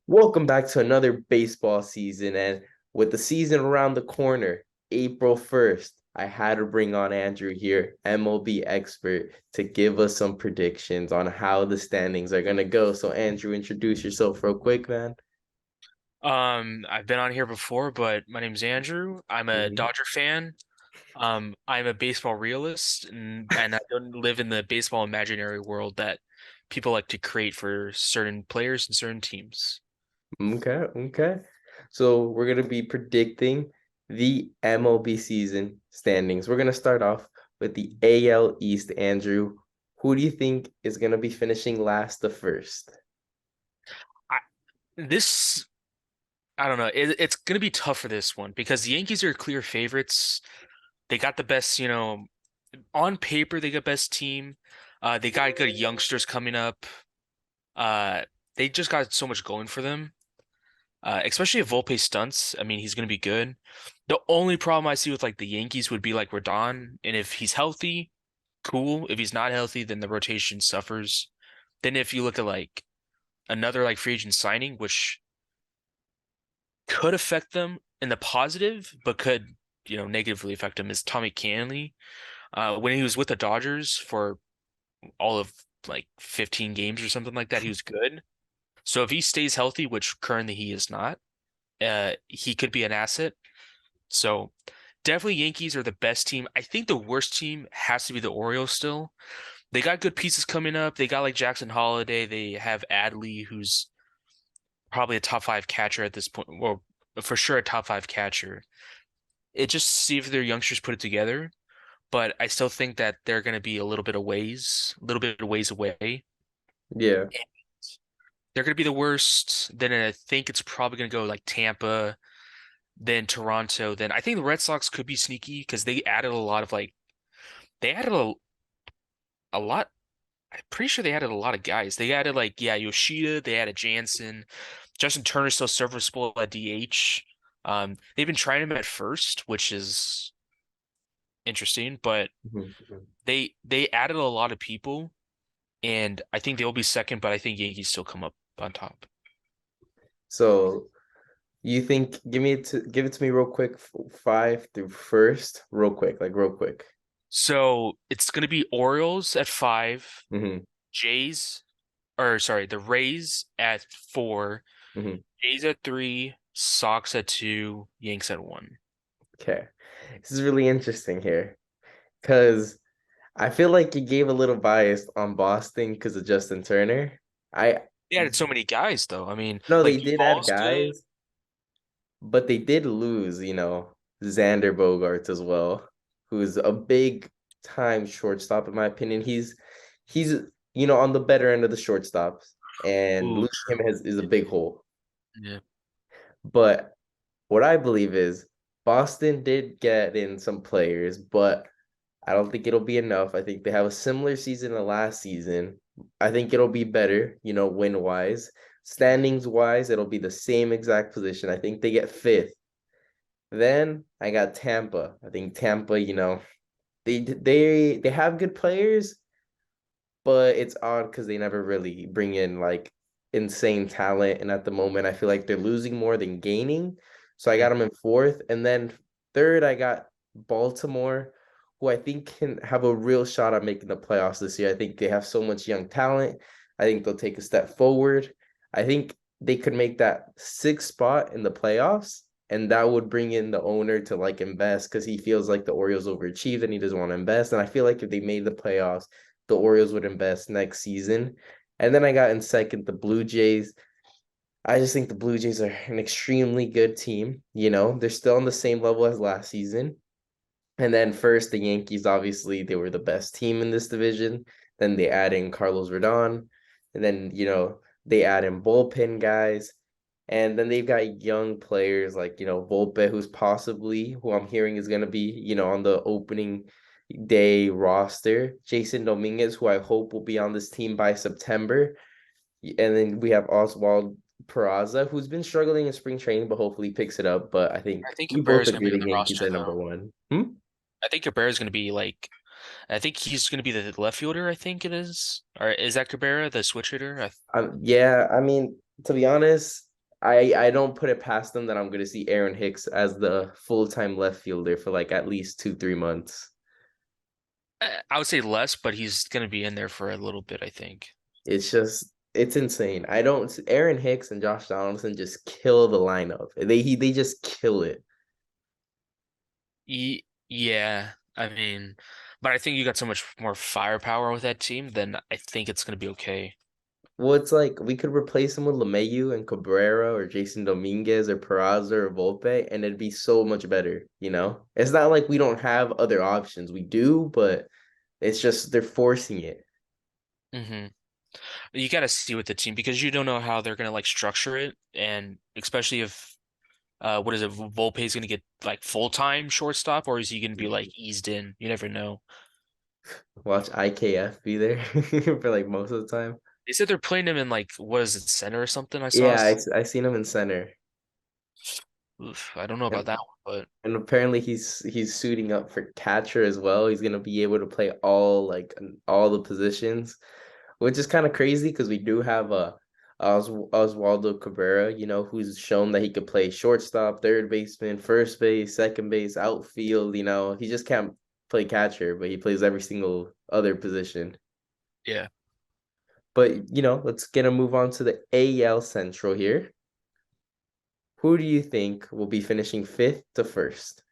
Welcome back to another baseball season. And with the season around the corner, April 1st, I had to bring on Andrew here, MLB expert, to give us some predictions on how the standings are going to go. So, Andrew, introduce yourself real quick, man. I've been on here before, but my name's Andrew. I'm a Mhm. Dodger fan. I'm a baseball realist, and I don't live in the baseball imaginary world that people like to create for certain players and certain teams. Okay, okay. So, we're going to be predicting the MLB season standings. We're going to start off with the AL East, Andrew. Who do you think is going to be finishing last the first? I this I don't know. It's gonna be tough for this one because the Yankees are clear favorites. They got the best, on paper they got best team. They got good youngsters coming up. Uh, they just got so much going for them. Especially if Volpe stunts. I mean, he's going to be good. The only problem I see with like the Yankees would be like Rodon, and if he's healthy, cool. If he's not healthy, then the rotation suffers. Then if you look at like another like free agent signing, which could affect them in the positive, but could negatively affect them, is Tommy Canley. When he was with the Dodgers for all of like 15 games or something like that, he was good. So if he stays healthy, which currently he is not, he could be an asset. So definitely Yankees are the best team. I think the worst team has to be the Orioles still. They got good pieces coming up. They got like Jackson Holiday. They have Adley, who's probably a top five catcher at this point. Well, for sure a top five catcher. It just see if their youngsters put it together. But I still think that they're going to be a little bit of ways away. Yeah. They're going to be the worst. Then I think it's probably going to go like Tampa, then Toronto. Then I think the Red Sox could be sneaky because they added a lot of like they added a lot. I'm pretty sure they added a lot of guys. They added like Yoshida. They added Jansen. Justin Turner's still serviceable at DH. They've been trying him at first, which is interesting, but Mhm. they added a lot of people, and I think they'll be second. But I think Yankees still come up on top. So you think give it to me real quick, five through first, real quick, like real quick. So it's gonna be Orioles at five, Hmm. Jays, or sorry, the Rays at four, Hmm. Jays at three, Sox at two, Yanks at one. Okay. This is really interesting here because I feel like you gave a little bias on Boston because of Justin Turner. I They added so many guys, though. I mean, No, they like did add Duvall's good. guys, but they did lose, Xander Bogaerts as well, who's a big time shortstop in my opinion. He's on the better end of the shortstops, and Ooh, losing him is a big hole. yeah. But what I believe is Boston did get in some players, but I don't think it'll be enough. I think they have a similar season to last season. I think it'll be better, win wise. Standings wise, it'll be the same exact position. I think they get fifth. Then I got Tampa. I think Tampa, they have good players, but it's odd because they never really bring in like insane talent. And at the moment, I feel like they're losing more than gaining. So I got Mm. them in fourth. And then third, I got Baltimore, who I think can have a real shot at making the playoffs this year. I think they have so much young talent. I think they'll take a step forward. I think they could make that sixth spot in the playoffs. And that would bring in the owner to like invest because he feels like the Orioles overachieved and he doesn't want to invest. And I feel like if they made the playoffs, the Orioles would invest next season. And then I got in second the Blue Jays. I just think the Blue Jays are an extremely good team. They're still on the same level as last season. And then first, the Yankees, obviously, they were the best team in this division. Then they add in Carlos Rodon. And then, they add in bullpen guys. And then they've got young players like, Volpe, who I'm hearing is going to be, on the opening day roster. Jason Dominguez, who I hope will be on this team by September. And then we have Oswald Peraza, who's been struggling in spring training, but hopefully picks it up. But I I think think we both Cabrera's gonna be agree on the the Yankees roster, are number though. one. I think Cabrera's gonna be like, I think he's gonna be the left fielder. I think it is, or is that Cabrera, the switch hitter? Yeah, I mean, to be honest. I don't put it past them that I'm gonna see Aaron Hicks as the full-time left fielder for like at least 2, 3 months. I would say less, but he's gonna be in there for a little bit, I think. It's insane. I don't Aaron Hicks and Josh Donaldson just kill the lineup. They just kill it. Yeah, I mean, but I think you got so much more firepower with that team, then I think it's gonna be okay. Well, it's like we could replace him with LeMayu and Cabrera or Jason Dominguez or Peraza or Volpe, and it'd be so much better, you know? It's not like we don't have other options. We do, but it's just they're forcing it. hmm You got to see with the team because you don't know how they're gonna like structure it, and especially if what is it, Volpe's gonna get like full-time shortstop, or is he gonna be like eased in? You never know. Watch IKF be there for like most of the time. They said they're playing him in like what is it, center or something? I saw. Yeah, I seen him in center. Oof, I don't know about And that one, but and apparently he's suiting up for catcher as well. He's gonna be able to play all the positions, which is kind of crazy because we do have Oswaldo Cabrera, you know, who's shown that he could play shortstop, third baseman, first base, second base, outfield. You know, he just can't play catcher, but he plays every single other position. yeah. But you know, let's get a move on to the AL Central here. Who do you think will be finishing fifth to first?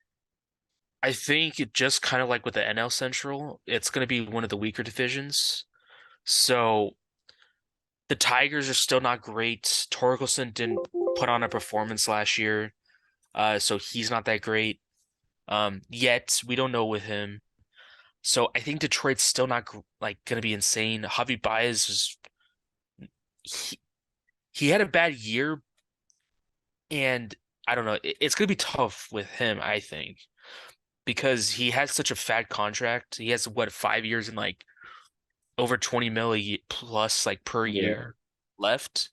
I think it just kind of like with the NL Central, it's gonna be one of the weaker divisions. So the Tigers are still not great. Torkelson didn't put on a performance last year, so he's not that great. Yet we don't know with him. So I think Detroit's still not like gonna be insane. Javi Baez is he, he had a bad year, and I don't know. It's gonna be tough with him, I think, because he has such a fat contract. He has what 5 years and like over 20 mil plus like per Yeah. year left.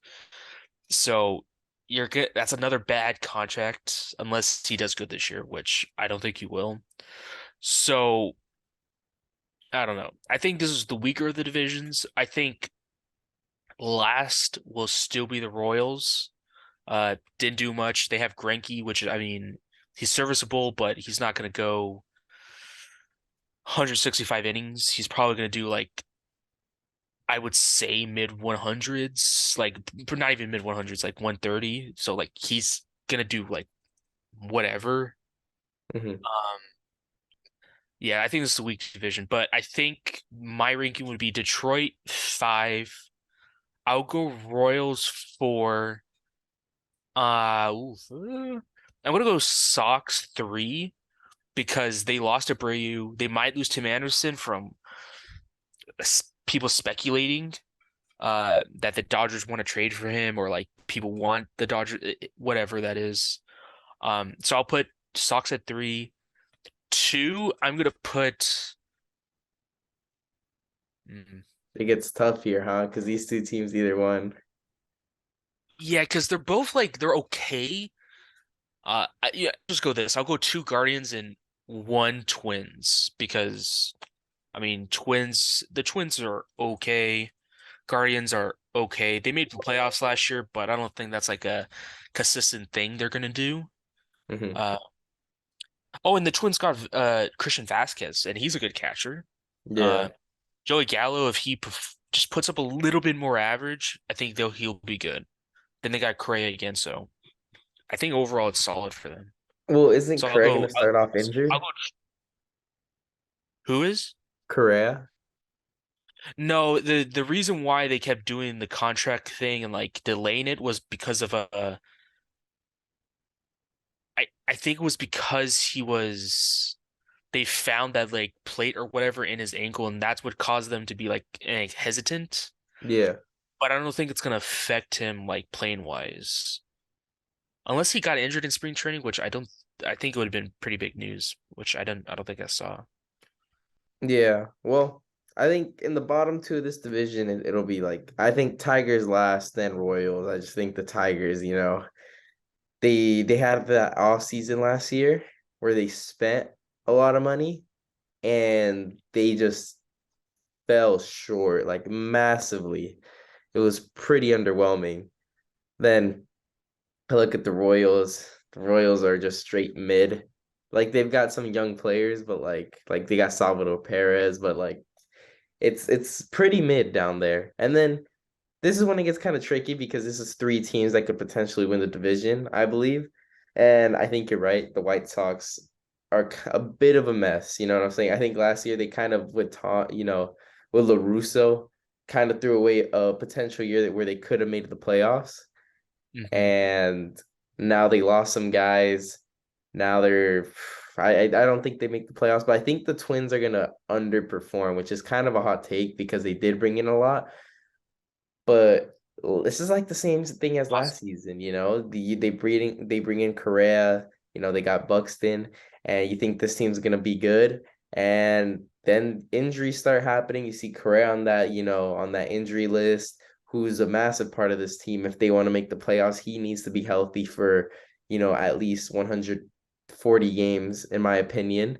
So you're good. That's another bad contract unless he does good this year, which I don't think he will. So I don't know. I think this is the weaker of the divisions. I think last will still be the Royals. Didn't do much. They have Greinke, which I mean, he's serviceable, but he's not going to go 165 innings. He's probably going to do like I would say mid 100s, like not even mid 100s, like 130. So like he's gonna do like whatever. Hmm. Um, yeah, I think this is a weak division, but I think my ranking would be Detroit 5. I'll go Royals 4. I'm gonna go Sox 3 because they lost Abreu. They might lose Tim Anderson from people speculating that the Dodgers want to trade for him or like people want the Dodgers, whatever that is. So I'll put Sox at 3. 2, I'm gonna put. mm, It gets tough here, huh? Because these two teams either won. yeah, because they're both like they're okay. Yeah, just go this. I'll go 2 Guardians and 1 Twins because I mean the Twins are okay. Guardians are okay. They made the playoffs last year, but I don't think that's like a consistent thing they're gonna do. Hmm. Uh, oh, and the Twins got Christian Vasquez, and he's a good catcher. Yeah. Uh, Joey Gallo, if he just puts up a little bit more average, I think he'll be good. Then they got Correa again, so I think overall it's solid for them. Well, isn't So I'll Correa gonna go. start off I'll injured? go. Who is? Correa? No, the reason why they kept doing the contract thing and like delaying it was because of I think it was because they found that like plate or whatever in his ankle, and that's what caused them to be like hesitant. Yeah. But I don't think it's gonna affect him like playing wise. Unless he got injured in spring training, which I don't I think it would have been pretty big news, which I don't think I saw. Yeah. Well, I think in the bottom two of this division, it'll be like I think Tigers last, then Royals. I just think the Tigers, you know, they had that off season last year where they spent a lot of money and they just fell short like massively. It was pretty underwhelming. Then I look at the Royals. The Royals are just straight mid. Like they've got some young players, but like they got Salvador Perez, but like it's pretty mid down there. And then this is when it gets kind of tricky because this is three teams that could potentially win the division, I believe. And I think you're right. The White Sox are a bit of a mess. You know what I'm saying? I think last year they kind of with with LaRusso kind of threw away a potential year where they could have made the playoffs. Hmm. And now they lost some guys. Now they're I don't think they make the playoffs, but I think the Twins are gonna underperform, which is kind of a hot take because they did bring in a lot. But this is like the same thing as last Possible. season, they bring in Correa, they got Buxton, and you think this team's gonna be good, and then injuries start happening. You see Correa on that injury list, who's a massive part of this team. If they want to make the playoffs, he needs to be healthy for, at least 140 games, in my opinion,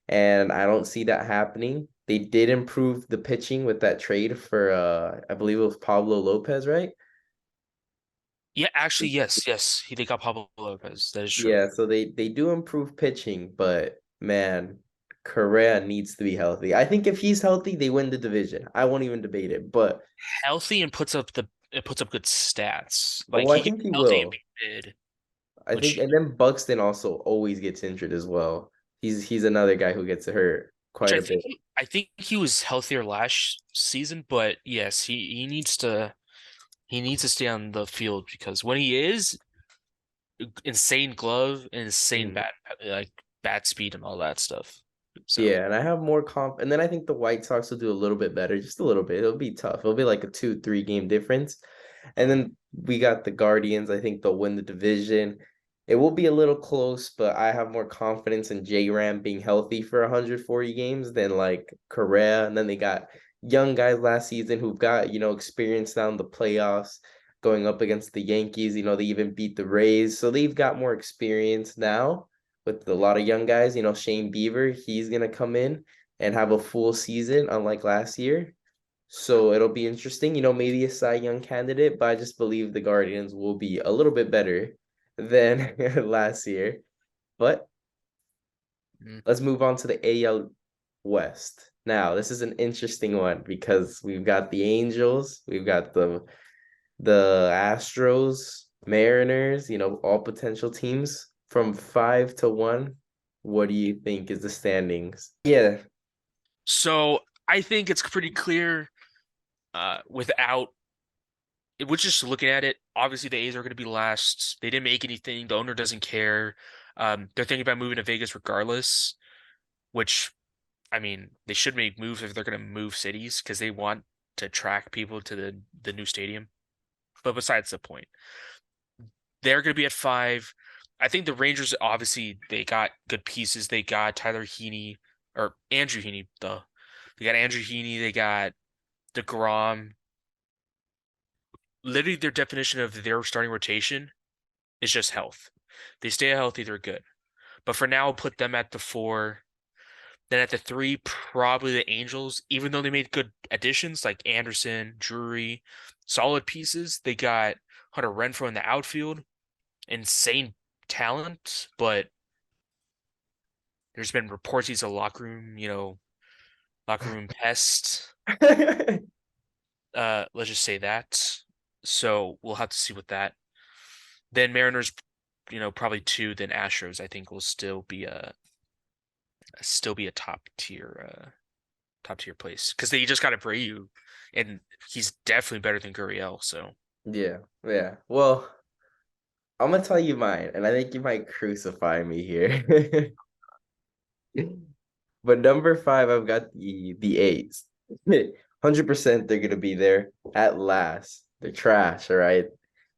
and I don't see that happening. They did improve the pitching with that trade for I believe it was Pablo Lopez, right? Yeah, actually, yes, yes. They got Pablo Lopez. That is true. Yeah, so they do improve pitching, but man, Correa needs to be healthy. I think if he's healthy, they win the division. I won't even debate it. But Healthy and puts up good stats. Like well, I he can think be he healthy and will. be mid, I think, which and then Buxton also always gets injured as well. He's another guy who gets hurt which quite a bit. I think he was healthier last season, but yes, he needs to stay on the field because when he is insane glove and insane Mhm. bat speed and all that stuff. So Yeah, and I have more and then I think the White Sox will do a little bit better, just a little bit. It'll be tough. It'll be like a 2, 3 game difference. And then we got the Guardians. I think they'll win the division. It will be a little close, but I have more confidence in J-Ram being healthy for 140 games than like Correa. And then they got young guys last season who've got, experience down the playoffs going up against the Yankees. They even beat the Rays. So they've got more experience now with a lot of young guys. Shane Beaver, he's gonna come in and have a full season, unlike last year. So it'll be interesting. Maybe a Cy Young candidate, but I just believe the Guardians will be a little bit better than last year. But mm. let's move on to the AL West. Now, this is an interesting one because we've got the Angels, we've got the Astros, Mariners, all potential teams from 5-1. What do you think is the standings? Yeah. So I think it's pretty clear without we're just looking at it. Obviously, the A's are going to be last. They didn't make anything. The owner doesn't care. They're thinking about moving to Vegas regardless, which I mean, they should make moves if they're going to move cities because they want to attract people to the new stadium. But besides the point, they're going to be at 5. I think the Rangers obviously they got good pieces. They got Tyler Heaney or Andrew Heaney. They got Andrew Heaney. They got DeGrom. Literally, their definition of their starting rotation is just health. They stay healthy, they're good. But for now, I'll put them at the 4. Then at the 3, probably the Angels, even though they made good additions like Anderson, Drury, solid pieces. They got Hunter Renfroe in the outfield, insane talent, but there's been reports he's a locker room pest. Let's just say that. So we'll have to see with that. Then Mariners, probably 2. Then Astros, I think will still be a top tier place because they just got Abreu, and he's definitely better than Gurriel. So Yeah, yeah. Well, I'm gonna tell you mine, and I think you might crucify me here. But number 5, I've got the A's. 100% they're gonna be there at last. They're trash, all right?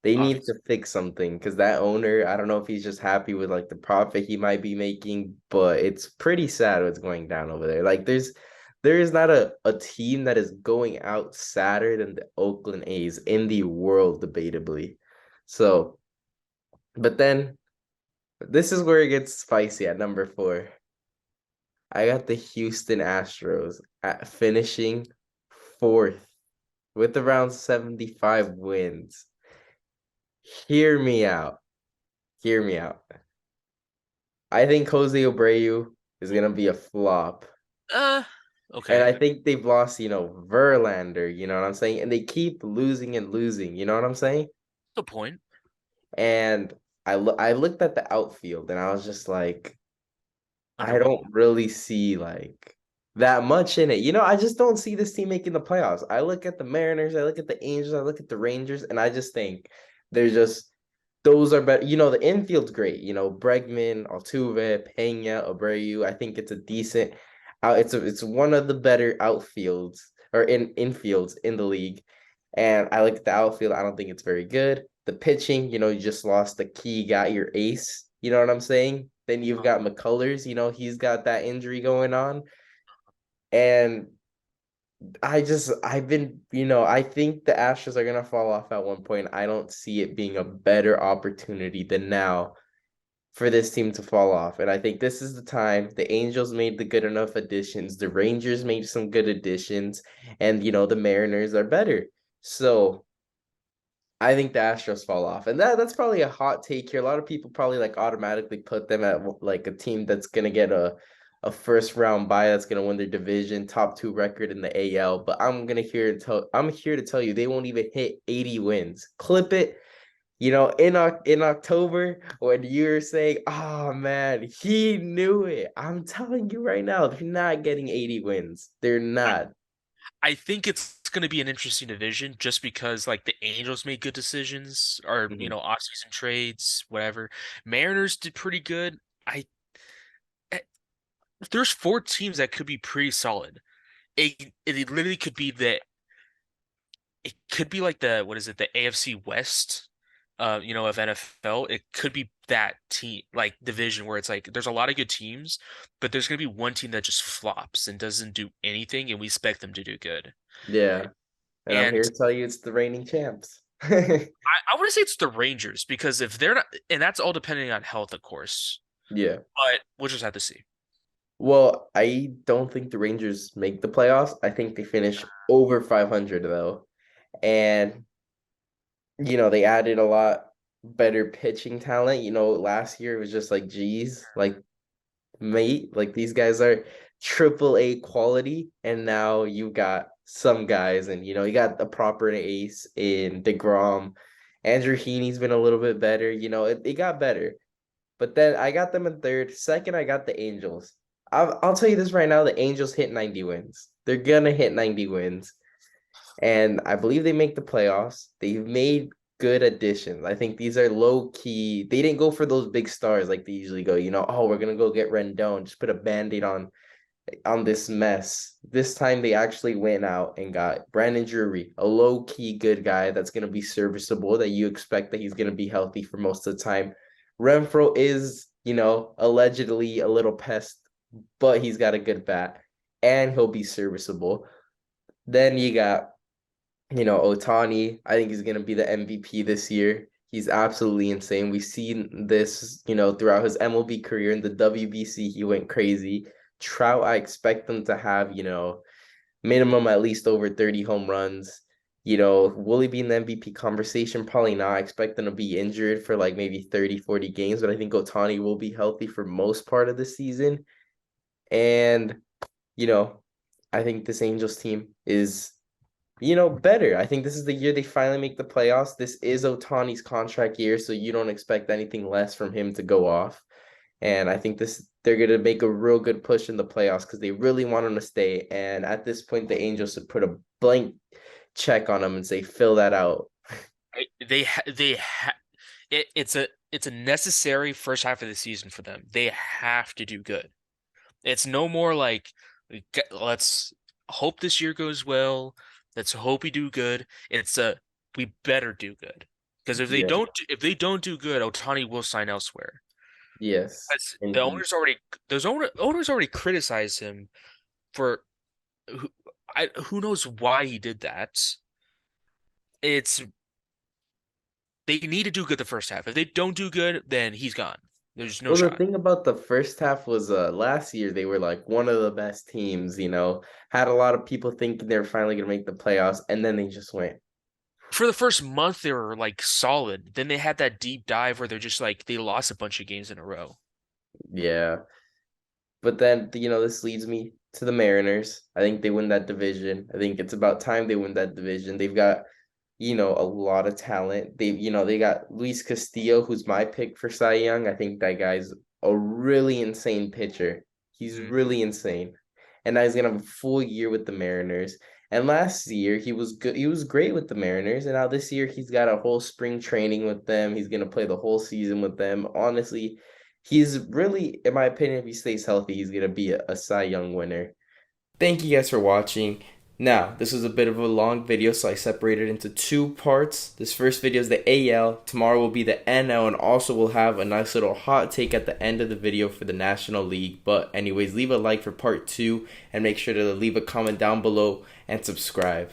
They need to obviously, fix something because that owner, I don't know if he's just happy with like the profit he might be making, but it's pretty sad what's going down over there. Like there is not a team that is going out sadder than the Oakland A's in the world, debatably. So, but then this is where it gets spicy at number 4. I got the Houston Astros at finishing 4th with around 75 wins. Hear me out. Hear me out. I think Jose Abreu is gonna be a flop. Uh, And I okay. think they've lost, Verlander, you know what I'm saying? And they keep losing and losing, you know what I'm saying? The point. And I looked at the outfield and I was just like, I Underwhelming. don't really see like that much in it. I just don't see this team making the playoffs. I look at the Mariners, I look at the Angels, I look at the Rangers, and I just think they're just those are better. The infield's great. Bregman, Altuve, Pena, Abreu. I think it's a decent out. It's one of the better outfields or infields in the league. And I look at the outfield. I don't think it's very good. The pitching, you just lost the key guy, your ace. You know what I'm saying? Then you've got McCullers. He's got that injury going on. And I think the Astros are gonna fall off at one point. I don't see it being a better opportunity than now for this team to fall off. And I think this is the time. The Angels made the good enough additions. The Rangers made some good additions, and the Mariners are better. So I think the Astros fall off, and that's probably a hot take here. A lot of people probably like automatically put them at like a team that's gonna get a first round bye, that's gonna win their division, top two record in the AL. But I'm here to tell you they won't even hit 80 wins. Clip it. In October when you're saying, "Oh man, he knew it." I'm telling you right now, they're not getting 80 wins. They're not. I think it's going to be an interesting division just because like the Angels made good decisions or Mhm. off-season trades, whatever. Mariners did pretty good. I eh, there's four teams that could be pretty solid. It literally could be it could be like the what is it, the AFC West of NFL. It could be that team like division where it's like there's a lot of good teams, but there's going to be one team that just flops and doesn't do anything and we expect them to do good. Yeah. And I'm here And to tell you it's the reigning champs. I want to say it's the Rangers because if they're not, and that's all depending on health, of course. Yeah. But we'll just have to see. Well, I don't think the Rangers make the playoffs. I think they finish over 500 though. And they added a lot better pitching talent. Last year it was just like, geez, like mate, like these guys are triple A quality, and now you got some guys, and you got a proper ace in DeGrom. Andrew Heaney's been a little bit better. It got better. But then I got them in third. Second, I got the Angels. I'll tell you this right now: the Angels hit 90 wins. They're gonna hit 90 wins, and I believe they make the playoffs. They've made good additions. I think these are low key. They didn't go for those big stars like they usually go. Oh, we're gonna go get Rendon, just put a band-aid on this mess. This time they actually went out and got Brandon Drury, a low key good guy that's gonna be serviceable. That you expect that he's gonna be healthy for most of the time. Renfro is, allegedly a little pest, but he's got a good bat and he'll be serviceable. Then you got Otani. I think he's going to be the MVP this year. He's absolutely insane. We've seen this, throughout his MLB career. In the WBC, he went crazy. Trout, I expect them to have, minimum at least over 30 home runs. Will he be in the MVP conversation? Probably not. I expect him to be injured for like maybe 30, 40 games, but I think Otani will be healthy for most part of the season. And, you know, I think this Angels team is better. I think this is the year they finally make the playoffs. This is Otani's contract year, so you don't expect anything less from him to go off. And I think they're gonna make a real good push in the playoffs because they really want him to stay. And at this point, the Angels should put a blank check on him and say, fill that out. They ha it's a necessary first half of the season for them. They have to do good. It's no more like let's hope this year goes well. Let's hope we do good. It's a we better do good because Yeah. if they don't do good, Otani will sign elsewhere. Yes. Because the Indeed. owners already criticized him for who who knows why he did that. It's they need to do good the first half. If they don't do good, then he's gone. There's no Well, the shot. thing about the first half was last year they were like one of the best teams, had a lot of people thinking they were finally gonna make the playoffs, and then they just went. for the first month they were like solid. Then they had that deep dive where they're just like they lost a bunch of games in a row. Yeah. But then, this leads me to the Mariners. I think they win that division. I think it's about time they win that division. They've got, a lot of talent. They got Luis Castillo, who's my pick for Cy Young. I think that guy's a really insane pitcher. He's Mm. really insane. And now he's gonna have a full year with the Mariners. And last year he was good. He was great with the Mariners. And now this year he's got a whole spring training with them. He's gonna play the whole season with them. Honestly, he's really, in my opinion, if he stays healthy, he's gonna be a Cy Young winner. Thank you guys for watching. Now, this was a bit of a long video, so I separated into two parts. This first video is the AL. Tomorrow will be the NL, and also we'll have a nice little hot take at the end of the video for the National League. But anyways, leave a like for part two, and make sure to leave a comment down below and subscribe.